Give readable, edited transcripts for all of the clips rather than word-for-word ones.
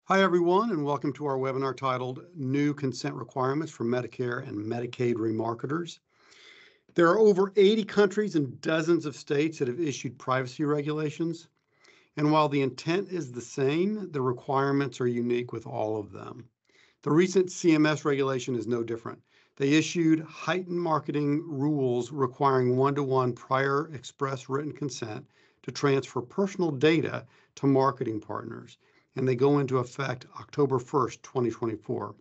Hi, everyone, and welcome to our webinar titled New Consent Requirements for Medicare and Medicaid Remarketers. There are over 80 countries and dozens of states that have issued privacy regulations. And while the intent is the same, the requirements are unique with all of them. The recent CMS regulation is no different. They issued heightened marketing rules requiring one-to-one prior express written consent to transfer personal data to marketing partners, and they go into effect October 1st, 2024.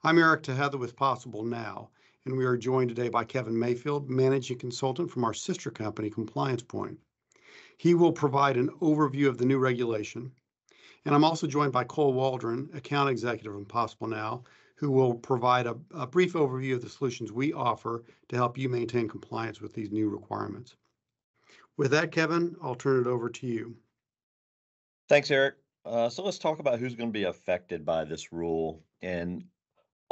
I'm Eric Tejeda with Possible Now, and we are joined today by Kevin Mayfield, Managing Consultant from our sister company, Compliance Point. He will provide an overview of the new regulation. And I'm also joined by Cole Waldron, Account Executive from Possible Now, who will provide a brief overview of the solutions we offer to help you maintain compliance with these new requirements. With that, Kevin, I'll turn it over to you. Thanks, Eric. So let's talk about who's going to be affected by this rule. And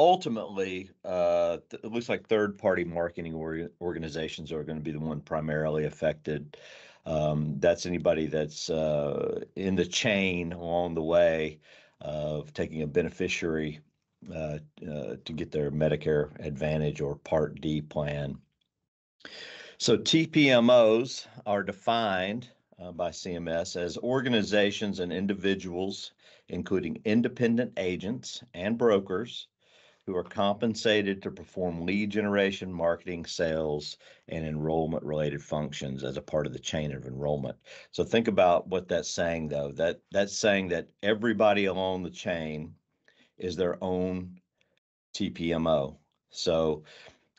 ultimately, it looks like third-party marketing organizations are going to be the one primarily affected. That's anybody that's in the chain along the way of taking a beneficiary to get their Medicare Advantage or Part D plan. So TPMOs are defined by CMS as organizations and individuals, including independent agents and brokers, who are compensated to perform lead generation, marketing, sales, and enrollment-related functions as a part of the chain of enrollment. So think about what that's saying, though. That's saying that everybody along the chain is their own TPMO. So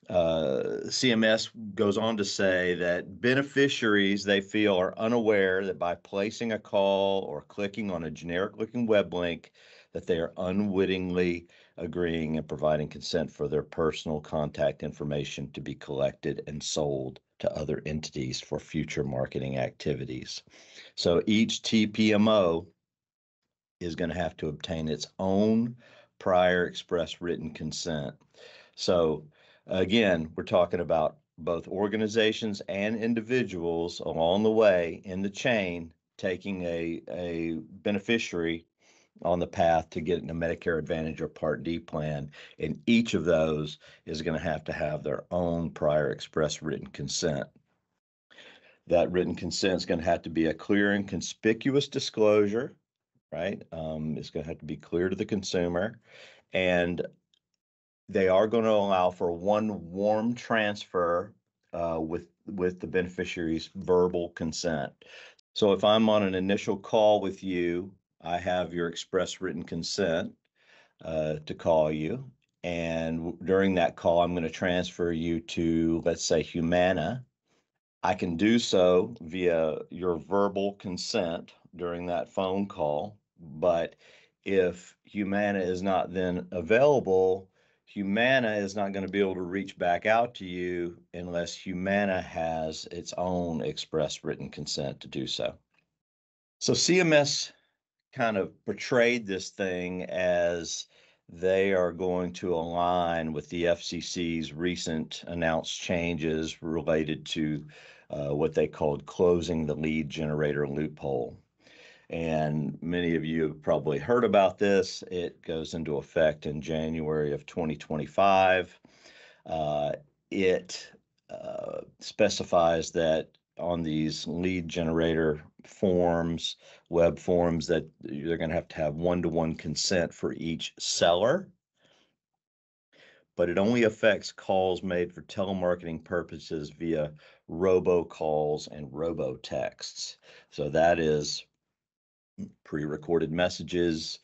CMS goes on to say that beneficiaries, they feel, are unaware that by placing a call or clicking on a generic-looking web link, that they are unwittingly agreeing and providing consent for their personal contact information to be collected and sold to other entities for future marketing activities. So each TPMO is going to have to obtain its own prior express written consent. So again, we're talking about both organizations and individuals along the way in the chain taking a beneficiary on the path to getting a Medicare Advantage or Part D plan, and each of those is going to have their own prior express written consent. That written consent is going to have to be a clear and conspicuous disclosure, right? It's going to have to be clear to the consumer, and they are going to allow for one warm transfer with the beneficiary's verbal consent. So if I'm on an initial call with you, I have your express written consent to call you. And during that call, I'm going to transfer you to, let's say, Humana. I can do so via your verbal consent during that phone call. But if Humana is not then available, Humana is not going to be able to reach back out to you unless Humana has its own express written consent to do so. So CMS kind of portrayed this thing as they are going to align with the FCC's recent announced changes related to what they called closing the lead generator loophole. And many of you have probably heard about this. It goes into effect in January of 2025. It specifies that on these lead generator forms, web forms, that you're going to have one-to-one consent for each seller. But it only affects calls made for telemarketing purposes via robocalls and robotexts. So that is pre-recorded messages,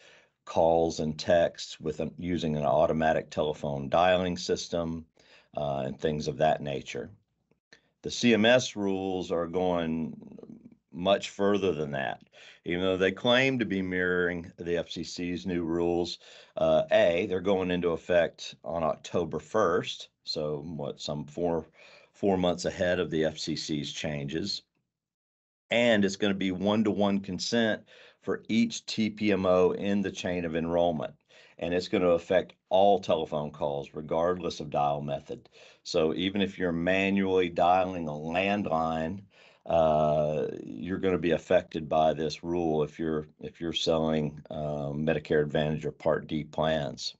calls and texts with using an automatic telephone dialing system, and things of that nature. The CMS rules are going much further than that. Even though they claim to be mirroring the FCC's new rules, they're going into effect on October 1st, so some four months ahead of the FCC's changes. And it's going to be one-to-one consent for each TPMO in the chain of enrollment. And it's going to affect all telephone calls, regardless of dial method. So even if you're manually dialing a landline, you're going to be affected by this rule if you're selling Medicare Advantage or Part D plans.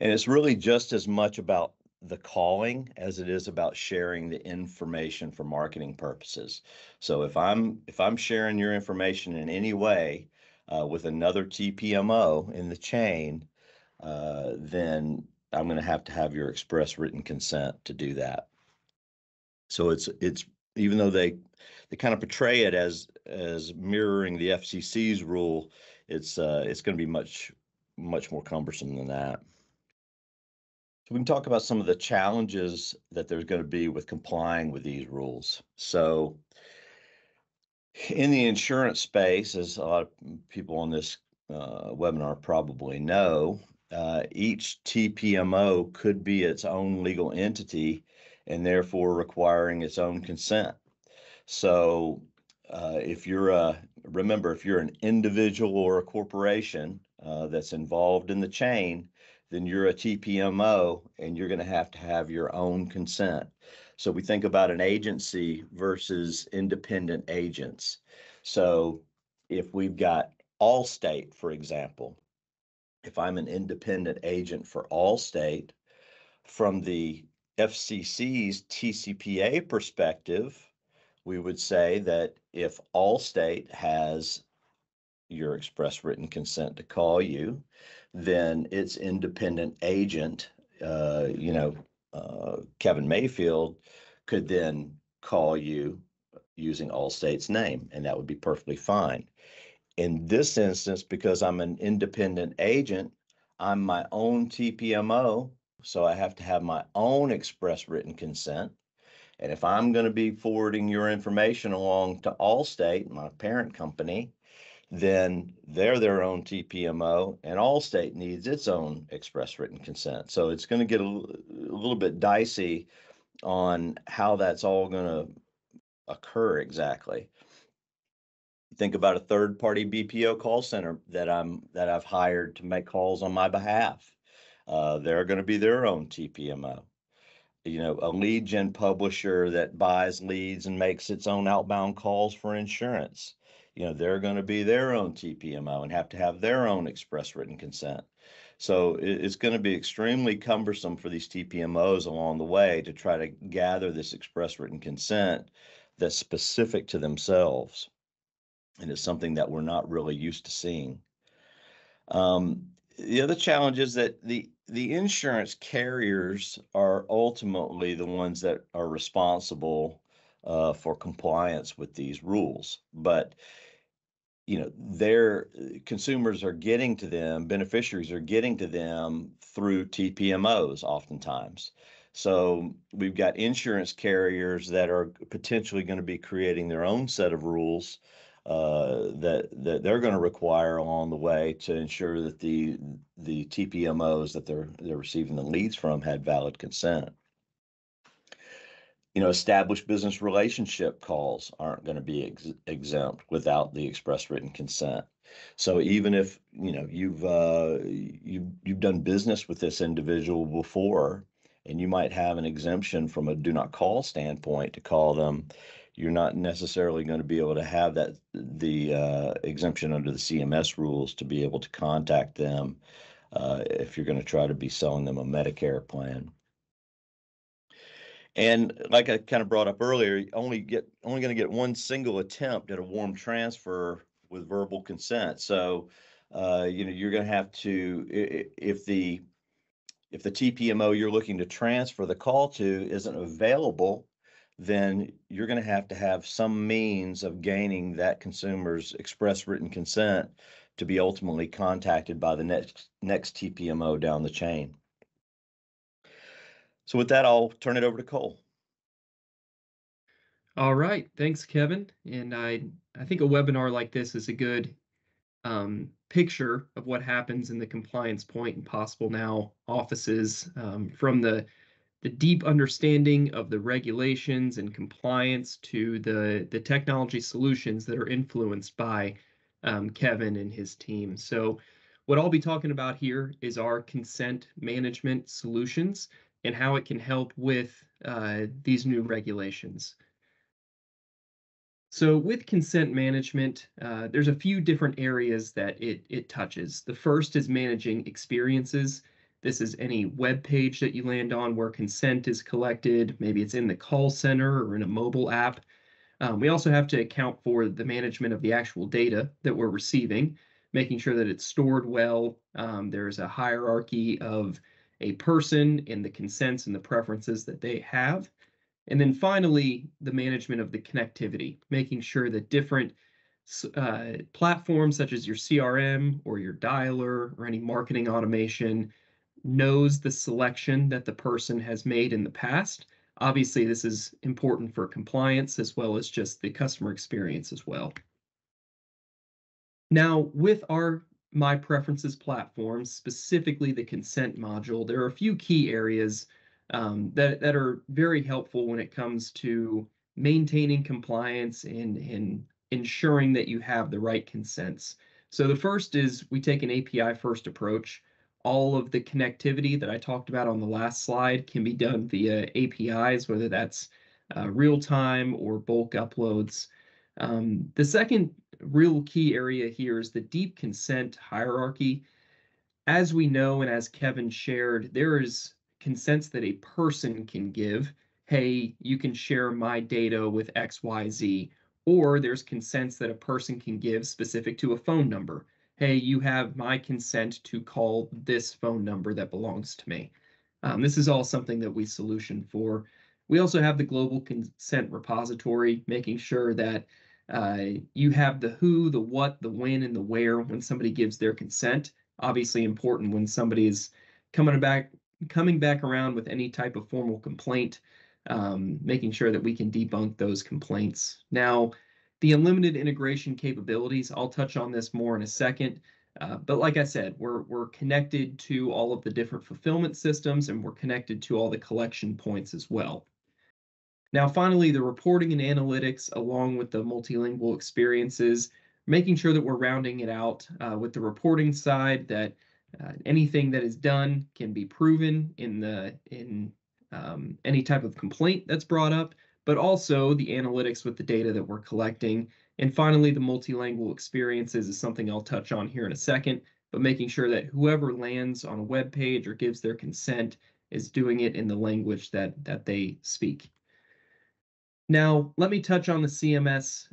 And it's really just as much about the calling as it is about sharing the information for marketing purposes. So if I'm sharing your information in any way with another TPMO in the chain, then I'm going to have your express written consent to do that. So it's even though they kind of portray it as mirroring the FCC's rule, it's going to be much more cumbersome than that. So we can talk about some of the challenges that there's going to be with complying with these rules. So in the insurance space, as a lot of people on this webinar probably know, each TPMO could be its own legal entity and therefore requiring its own consent. So remember, if you're an individual or a corporation that's involved in the chain, then you're a TPMO and you're going to have your own consent. So we think about an agency versus independent agents. So if we've got Allstate, for example, if I'm an independent agent for Allstate, from the FCC's TCPA perspective, we would say that if Allstate has your express written consent to call you, then its independent agent, Kevin Mayfield, could then call you using Allstate's name, and that would be perfectly fine. In this instance, because I'm an independent agent, I'm my own TPMO, so I have to have my own express written consent. And if I'm going to be forwarding your information along to Allstate, my parent company, then they're their own TPMO, and Allstate needs its own express written consent. So it's going to get a little bit dicey on how that's all going to occur exactly. Think about a third-party BPO call center that I've hired to make calls on my behalf. They're going to be their own TPMO. A lead gen publisher that buys leads and makes its own outbound calls for insurance. They're going to be their own TPMO and have to have their own express written consent. So it's going to be extremely cumbersome for these TPMOs along the way to try to gather this express written consent that's specific to themselves. And it's something that we're not really used to seeing. The other challenge is that the insurance carriers are ultimately the ones that are responsible for compliance with these rules. But their consumers are getting to them, beneficiaries are getting to them through TPMOs oftentimes. So we've got insurance carriers that are potentially going to be creating their own set of rules that they're going to require along the way to ensure that the TPMOs that they're receiving the leads from had valid consent. Established business relationship calls aren't going to be exempt without the express written consent. So even if you've done business with this individual before, and you might have an exemption from a do not call standpoint to call them, you're not necessarily going to be able to have the exemption under the CMS rules to be able to contact them if you're going to try to be selling them a Medicare plan. And like I kind of brought up earlier, only going to get one single attempt at a warm transfer with verbal consent. So, you're going to have to, if the TPMO you're looking to transfer the call to isn't available, then you're going to have some means of gaining that consumer's express written consent to be ultimately contacted by the next TPMO down the chain. So with that, I'll turn it over to Cole. All right, thanks, Kevin. And I think a webinar like this is a good picture of what happens in the compliance point and possible now offices from the deep understanding of the regulations and compliance to the technology solutions that are influenced by Kevin and his team. So what I'll be talking about here is our consent management solutions and how it can help with these new regulations. So with consent management, there's a few different areas that it touches. The first is managing experiences. This is any web page that you land on where consent is collected. Maybe it's in the call center or in a mobile app. We also have to account for the management of the actual data that we're receiving, making sure that it's stored well. There's a hierarchy of a person and the consents and the preferences that they have. And then finally, the management of the connectivity, making sure that different platforms such as your CRM or your dialer or any marketing automation knows the selection that the person has made in the past. Obviously, this is important for compliance as well as just the customer experience as well. Now, with our My Preferences platform, specifically the consent module, there are a few key areas that are very helpful when it comes to maintaining compliance and ensuring that you have the right consents. So the first is we take an API first approach. All of the connectivity that I talked about on the last slide can be done via APIs, whether that's real time or bulk uploads. The second real key area here is the deep consent hierarchy. As we know, and as Kevin shared, there is consents that a person can give. Hey, you can share my data with XYZ. Or there's consents that a person can give specific to a phone number. Hey, you have my consent to call this phone number that belongs to me. This is all something that we solution for. We also have the global consent repository, making sure that you have the who, the what, the when, and the where when somebody gives their consent. Obviously important when somebody is coming back around with any type of formal complaint, making sure that we can debunk those complaints. Now, the unlimited integration capabilities, I'll touch on this more in a second. But like I said, we're connected to all of the different fulfillment systems, and we're connected to all the collection points as well. Now, finally, the reporting and analytics, along with the multilingual experiences, making sure that we're rounding it out with the reporting side, that anything that is done can be proven in any type of complaint that's brought up, but also the analytics with the data that we're collecting. And finally, the multilingual experiences is something I'll touch on here in a second, but making sure that whoever lands on a web page or gives their consent is doing it in the language that they speak. Now, let me touch on the CMS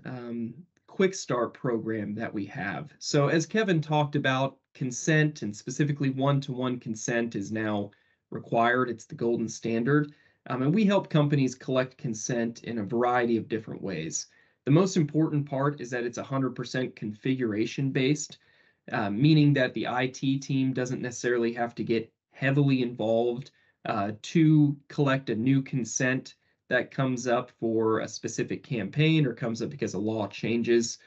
Quick Start program that we have. So as Kevin talked about, consent, and specifically one-to-one consent, is now required. It's the golden standard. And we help companies collect consent in a variety of different ways. The most important part is that it's 100% configuration based, meaning that the IT team doesn't necessarily have to get heavily involved to collect a new consent that comes up for a specific campaign or comes up because a law changes.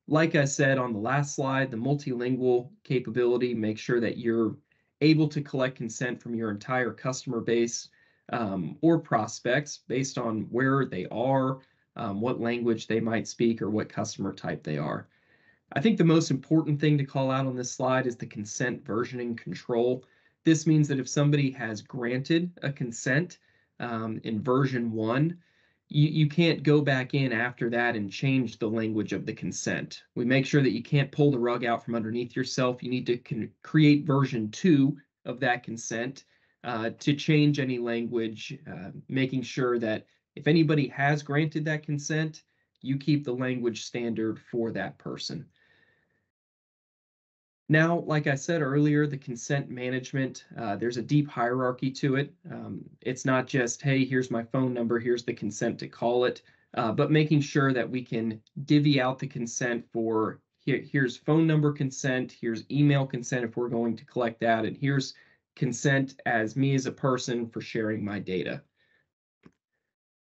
Like I said on the last slide, the multilingual capability makes sure that you're able to collect consent from your entire customer base or prospects based on where they are, what language they might speak, or what customer type they are. I think the most important thing to call out on this slide is the consent versioning control. This means that if somebody has granted a consent in version 1, you can't go back in after that and change the language of the consent. We make sure that you can't pull the rug out from underneath yourself. You need to create version 2 of that consent to change any language, making sure that if anybody has granted that consent, you keep the language standard for that person. Now, like I said earlier, the consent management, there's a deep hierarchy to it. It's not just, hey, here's my phone number, here's the consent to call it, but making sure that we can divvy out the consent for here's phone number consent, here's email consent if we're going to collect that, and here's consent as me as a person for sharing my data.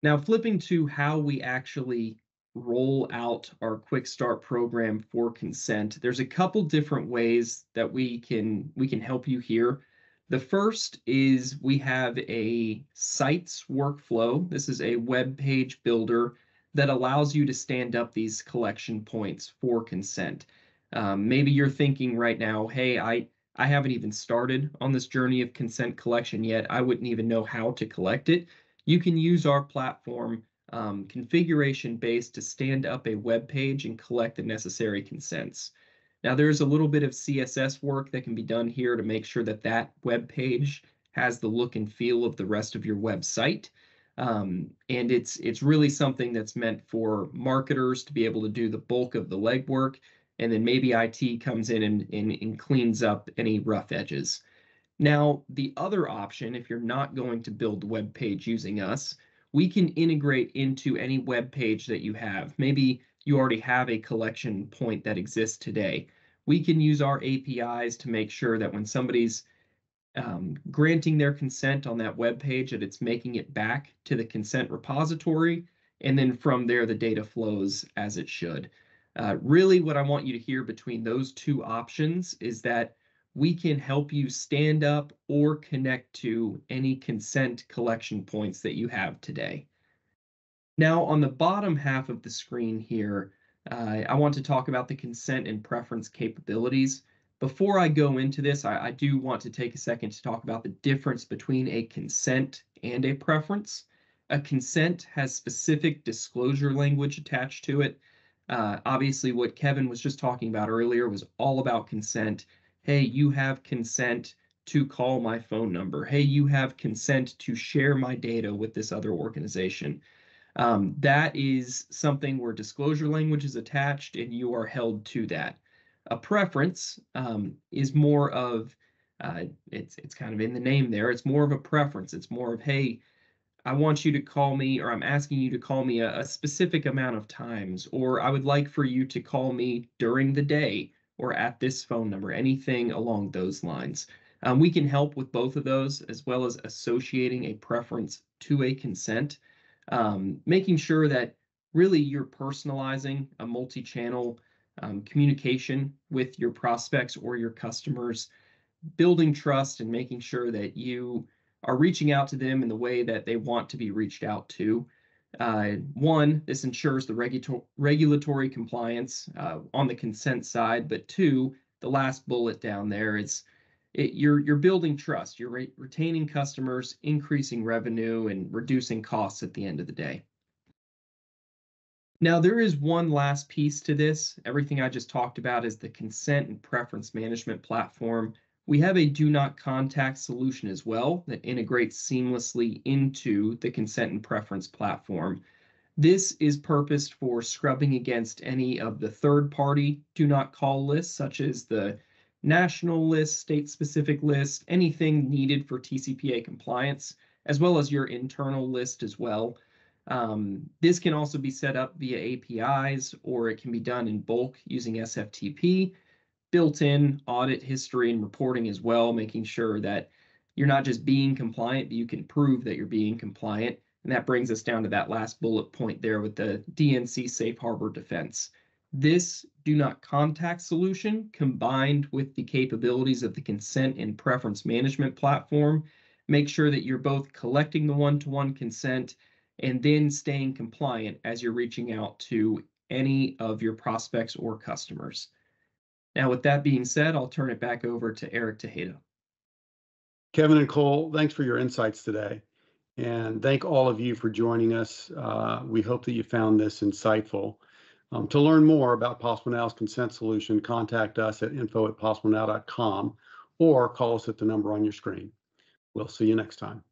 Now, flipping to how we actually roll out our Quick Start program for consent, there's a couple different ways that we can help you here. The first is we have a sites workflow. This is a web page builder that allows you to stand up these collection points for consent. Maybe you're thinking right now, hey, I haven't even started on this journey of consent collection yet. I wouldn't even know how to collect it. You can use our platform configuration based to stand up a web page and collect the necessary consents. Now, there's a little bit of CSS work that can be done here to make sure that that web page has the look and feel of the rest of your website. And it's really something that's meant for marketers to be able to do the bulk of the legwork, and then maybe IT comes in and cleans up any rough edges. Now, the other option, if you're not going to build the web page using us, we can integrate into any web page that you have. Maybe you already have a collection point that exists today. We can use our APIs to make sure that when somebody's granting their consent on that web page, that it's making it back to the consent repository, and then from there the data flows as it should. Really, what I want you to hear between those two options is that we can help you stand up or connect to any consent collection points that you have today. Now, on the bottom half of the screen here, I want to talk about the consent and preference capabilities. Before I go into this, I do want to take a second to talk about the difference between a consent and a preference. A consent has specific disclosure language attached to it. Obviously, what Kevin was just talking about earlier was all about consent. Hey, you have consent to call my phone number. Hey, you have consent to share my data with this other organization. That is something where disclosure language is attached and you are held to that. A preference is more of, it's kind of in the name there, it's more of a preference. It's more of, hey, I want you to call me, or I'm asking you to call me a specific amount of times, or I would like for you to call me during the day or at this phone number, anything along those lines. We can help with both of those, as well as associating a preference to a consent, making sure that really you're personalizing a multi-channel communication with your prospects or your customers, building trust and making sure that you are reaching out to them in the way that they want to be reached out to. One, this ensures the regulatory compliance on the consent side, but two, the last bullet down there is you're building trust, you're retaining customers, increasing revenue, and reducing costs at the end of the day. Now, there is one last piece to this. Everything I just talked about is the consent and preference management platform. We have a do not contact solution as well that integrates seamlessly into the consent and preference platform. This is purposed for scrubbing against any of the third-party do not call lists, such as the national list, state-specific list, anything needed for TCPA compliance, as well as your internal list as well. This can also be set up via APIs, or it can be done in bulk using SFTP. Built-in audit history and reporting as well, making sure that you're not just being compliant, but you can prove that you're being compliant. And that brings us down to that last bullet point there with the DNC Safe Harbor defense. This do not contact solution combined with the capabilities of the consent and preference management platform, make sure that you're both collecting the one-to-one consent and then staying compliant as you're reaching out to any of your prospects or customers. Now, with that being said, I'll turn it back over to Eric Tejeda. Kevin and Cole, thanks for your insights today. And thank all of you for joining us. We hope that you found this insightful. To learn more about Possible Now's consent solution, contact us at info@possiblenow.com or call us at the number on your screen. We'll see you next time.